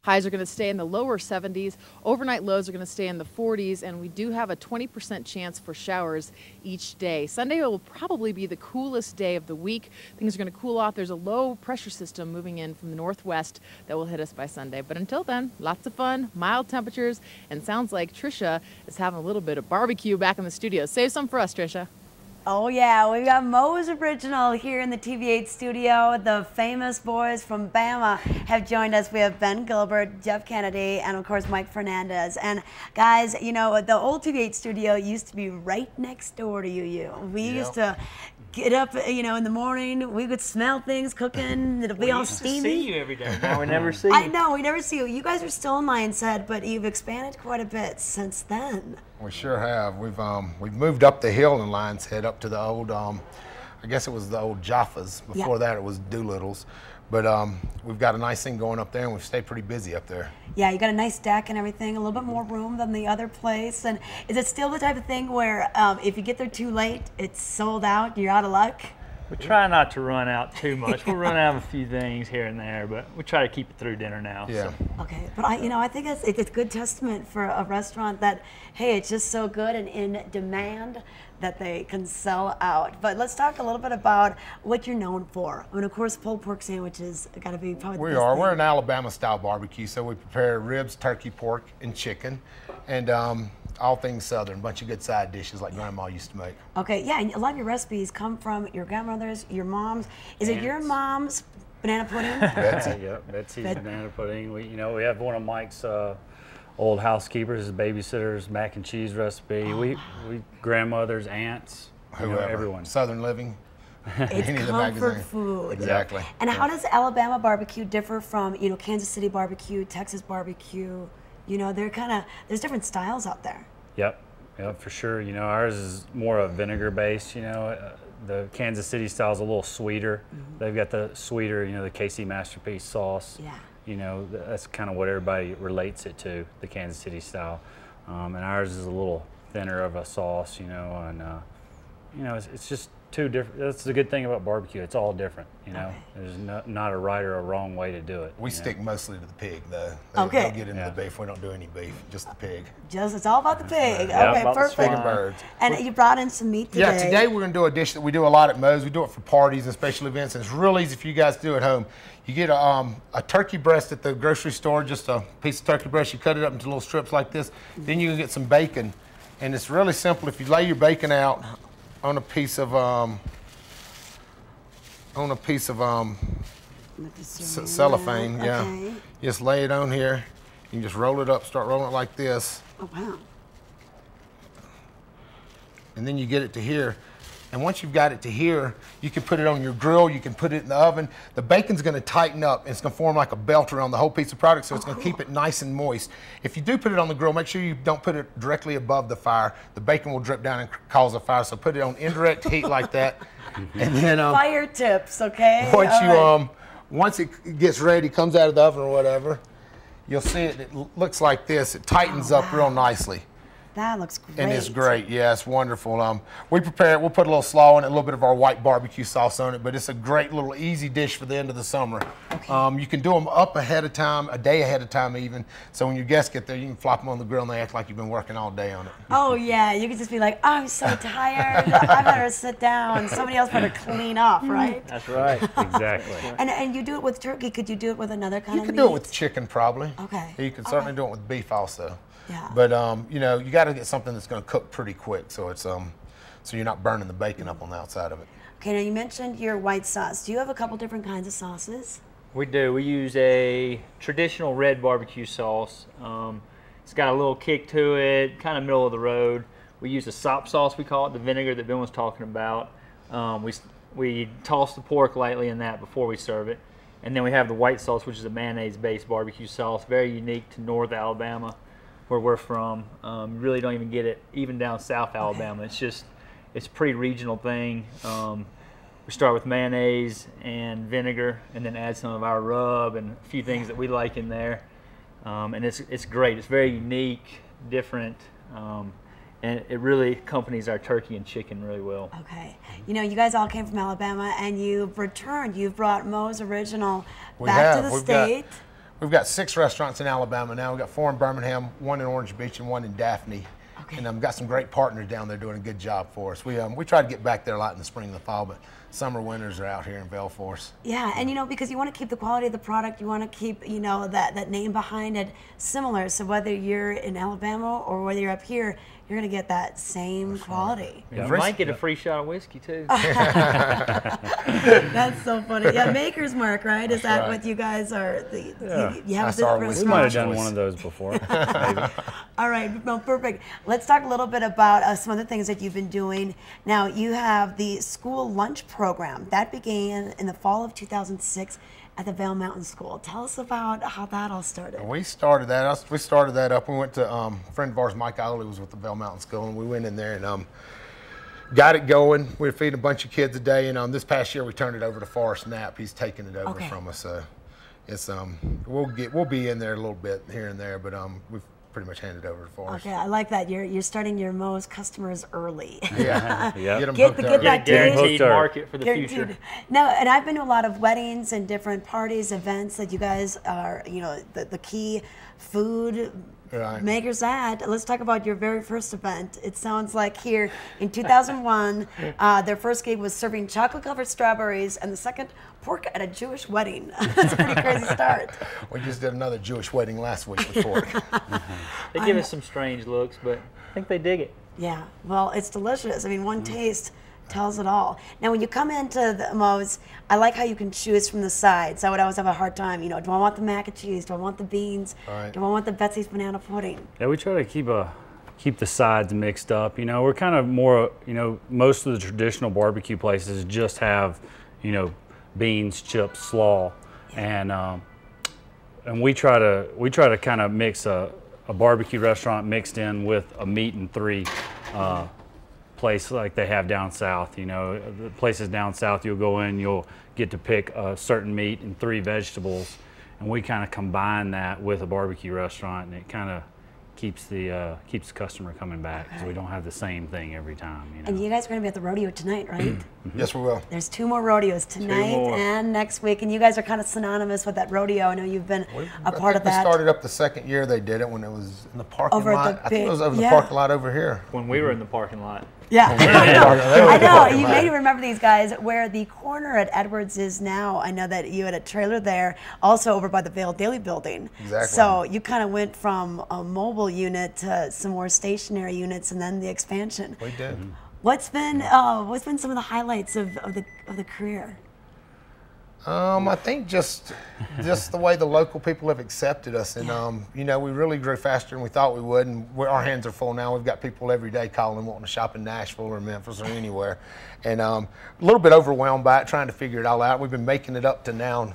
Highs are going to stay in the lower 70s. Overnight lows are going to stay in the 40s, and we do have a 20% chance for showers each day. Sunday will probably be the coolest day of the week. Things are going to cool off. There's a low pressure system moving in from the northwest that will hit us by Sunday. But until then, lots of fun, mild temperatures, and sounds like Trisha is having a little bit of barbecue back in the studio. Save some for us, Trisha. Oh yeah, we've got Mo's Original here in the TV8 studio. The famous boys from Bama have joined us. We have Ben Gilbert, Jeff Kennedy, and of course Mike Fernandez. And guys, you know, the old TV8 studio used to be right next door to you. We used to get up, you know, in the morning. We could smell things cooking. It'll be all steamy. We used to see you every day. Now we never see you. I know, we never see you. You guys are still in Lion's Head, but you've expanded quite a bit since then. We sure have. We've moved up the hill in Lion's Head up to the old, I guess it was the old Jaffas. Before that it was Doolittle's. But we've got a nice thing going up there, and we've stayed pretty busy up there. Yeah, you got a nice deck and everything, a little bit more room than the other place. And is it still the type of thing where if you get there too late, it's sold out, you're out of luck? We try not to run out too much. We'll run out of a few things here and there, but we try to keep it through dinner now. Yeah. So. Okay, but I think it's a good testament for a restaurant that, hey, it's just so good and in demand that they can sell out. But let's talk a little bit about what you're known for. I mean, of course, pulled pork sandwiches got to be probably the best thing. We're an Alabama-style barbecue, so we prepare ribs, turkey, pork, and chicken, and all things Southern. A bunch of good side dishes like Grandma used to make. Okay, yeah, and a lot of your recipes come from your grandmother's, your mom's. Is it your mom's banana pudding? Betsy. Yep, Betsy's banana pudding. We have one of Mike's old housekeepers, babysitters, mac and cheese recipe. We grandmothers, aunts, everyone. Southern Living. It's comfort food. Exactly. And how does Alabama barbecue differ from, you know, Kansas City barbecue, Texas barbecue? You know, there's different styles out there. Yep, for sure. You know, ours is more a vinegar based. You know, the Kansas City style is a little sweeter. They've got the sweeter, you know, the KC Masterpiece sauce. Yeah. You know, that's kind of what everybody relates it to, the Kansas City style. And ours is a little thinner of a sauce, you know, and you know, it's just two different. That's the good thing about barbecue. It's all different, you know. Okay. There's not a right or a wrong way to do it. We stick mostly to the pig, though. Okay. Don't get into the beef. We don't do any beef, just the pig. It's all about the pig. Yeah, okay, perfect. Pig and birds. And you brought in some meat today. Yeah, today we're going to do a dish that we do a lot at Mo's. We do it for parties and special events, and it's real easy for you guys to do at home. You get a turkey breast at the grocery store, just a piece of turkey breast. You cut it up into little strips like this. Then you can get some bacon, and it's really simple. If you lay your bacon out on a piece of cellophane, okay. Just lay it on here. You can just roll it up, start rolling it like this. Oh wow! And then you get it to here. And once you've got it to here, you can put it on your grill, you can put it in the oven. The bacon's gonna tighten up, and it's gonna form like a belt around the whole piece of product, so it's gonna keep it nice and moist. If you do put it on the grill, make sure you don't put it directly above the fire. The bacon will drip down and cause a fire, so put it on indirect heat like that. And then fire tips, okay? Once it gets ready, comes out of the oven or whatever, you'll see it looks like this. It tightens up real nicely. That looks great. And it's great, yeah, it's wonderful. We prepare it, we'll put a little slaw in it, a little bit of our white barbecue sauce on it, but it's a great little easy dish for the end of the summer. Okay. You can do them up ahead of time, a day ahead of time even, so when your guests get there, you can flop them on the grill and they act like you've been working all day on it. Oh yeah, you can just be like, oh, I'm so tired, I better sit down, somebody else better clean up, right? That's right, exactly. And you do it with turkey, could you do it with another kind of meat? You can do it with chicken probably. Okay. You can certainly do it with beef also. Yeah. But you know, you got to get something that's going to cook pretty quick, so it's so you're not burning the bacon up on the outside of it. Okay, now you mentioned your white sauce. Do you have a couple different kinds of sauces? We do. We use a traditional red barbecue sauce. It's got a little kick to it, kind of middle of the road. We use a sop sauce, we call it, the vinegar that Ben was talking about. We toss the pork lightly in that before we serve it. And then we have the white sauce, which is a mayonnaise-based barbecue sauce, very unique to North Alabama, where we're from. Really don't even get it even down South Alabama. It's a pretty regional thing. We start with mayonnaise and vinegar, and then add some of our rub and a few things that we like in there. And it's great. It's very unique, different, and it really accompanies our turkey and chicken really well. Okay. You know, you guys all came from Alabama, and you've returned. You've brought Mo's Original back to the state. We've got 6 restaurants in Alabama now. We've got 4 in Birmingham, 1 in Orange Beach, and 1 in Daphne. Okay. And got some great partners down there doing a good job for us. We try to get back there a lot in the spring and the fall, but summer, winters are out here in Vail for us. Yeah, and you know, because you want to keep the quality of the product, you want to keep, you know, that name behind it similar. So whether you're in Alabama or whether you're up here, you're going to get that same quality. You might get a free shot of whiskey too. That's so funny. Yeah, Maker's Mark, right? Is that what you guys are? You have That's our this whiskey. We might have restaurant? done one of those before. Maybe. All right, no, perfect. Let's talk a little bit about some of the things that you've been doing. Now, you have the school lunch program. That began in the fall of 2006 at the Vail Mountain School. Tell us about how that all started. We started that. We started that up. We went to a friend of ours, Mike Isley, was with the Vail Mountain School, and we went in there and got it going. We were feeding a bunch of kids a day, and this past year we turned it over to Forrest Knapp. He's taken it over from us. It's we'll be in there a little bit here and there, but we've pretty much handed over to Forrest. Okay, I like that. You're starting your most customers early. Yeah, Yeah. Get them Get hooked that up. Get a guaranteed Hooked up. market for the future. No, and I've been to a lot of weddings and different parties, events that you guys are, you know, the key food makers at. Let's talk about your very first event. It sounds like here in 2001, their first gig was serving chocolate-covered strawberries, and the second, pork at a Jewish wedding. That's a pretty crazy start. We just did another Jewish wedding last week with pork. They give us some strange looks, but I think they dig it. Yeah, well, it's delicious. I mean, one taste tells it all. Now, when you come into the Moe's, I like how you can choose from the sides. I would always have a hard time, you know, do I want the mac and cheese? Do I want the beans? Right. Do I want the Betsy's banana pudding? Yeah, we try to keep the sides mixed up. You know, we're kind of more, you know, most of the traditional barbecue places just have, you know, beans, chips, slaw, and we try to kind of mix a barbecue restaurant mixed in with a meat and 3 place like they have down south. You know, the places down south, you'll go in, you'll get to pick a certain meat and 3 vegetables, and we kind of combine that with a barbecue restaurant, and it kind of keeps the customer coming back because we don't have the same thing every time. You know? And you guys are going to be at the rodeo tonight, right? Yes, we will. There's 2 more rodeos tonight and next week, and you guys are kind of synonymous with that rodeo. I know you've been a part of that. We started up the second year they did it when it was in the parking Over at lot. the I think it was big- over the parking lot over here. When we were in the parking lot. Yeah, were I know. parking You lot. may remember these guys where the corner at Edwards is now. I know that you had a trailer there, also over by the Vail Daily building. Exactly. So you kind of went from a mobile unit to some more stationary units, and then the expansion. We did. What's been some of the highlights of the career? I think just the way the local people have accepted us, and you know, we really grew faster than we thought we would, and our hands are full now. We've got people every day calling, wanting to shop in Nashville or Memphis or anywhere, and a little bit overwhelmed by it, trying to figure it all out. We've been making it up to now.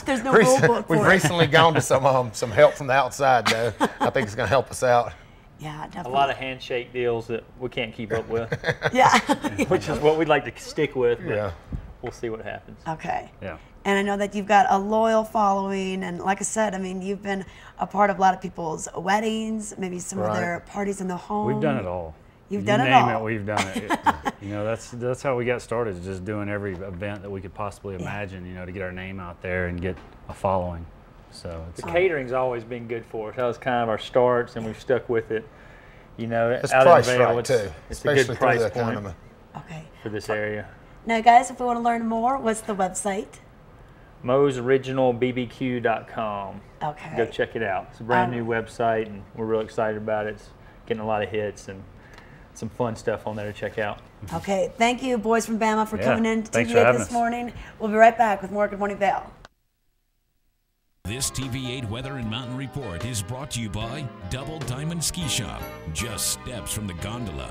There's no rule book for We've it. recently gone to some help from the outside, though. I think it's going to help us out. Yeah, A definitely. lot of handshake deals that we can't keep up with, Yeah. which is what we'd like to stick with, but Yeah. we'll see what happens. Okay. Yeah. And I know that you've got a loyal following, and like I said, I mean, you've been a part of a lot of people's weddings, maybe some of their parties in the home. We've done it all. You've done it name all. it, we've done it. You know, that's how we got started, just doing every event that we could possibly imagine, you know, to get our name out there and get a following. So it's The catering's always been good for us. That was kind of our starts, and we've stuck with it. You know, It's out priced in Vail, right, it's too, a especially good through price the point economy. Okay. for this area. Now, guys, if we want to learn more, what's the website? MoesOriginalBBQ.com. Okay. Go check it out. It's a brand new website, and we're real excited about it. It's getting a lot of hits and some fun stuff on there to check out. Okay. Thank you, boys from Bama, for Yeah, coming in to thanks for TV8 having this us. morning. We'll be right back with more Good Morning Vail. This TV8 Weather and Mountain Report is brought to you by Double Diamond Ski Shop, just steps from the gondola.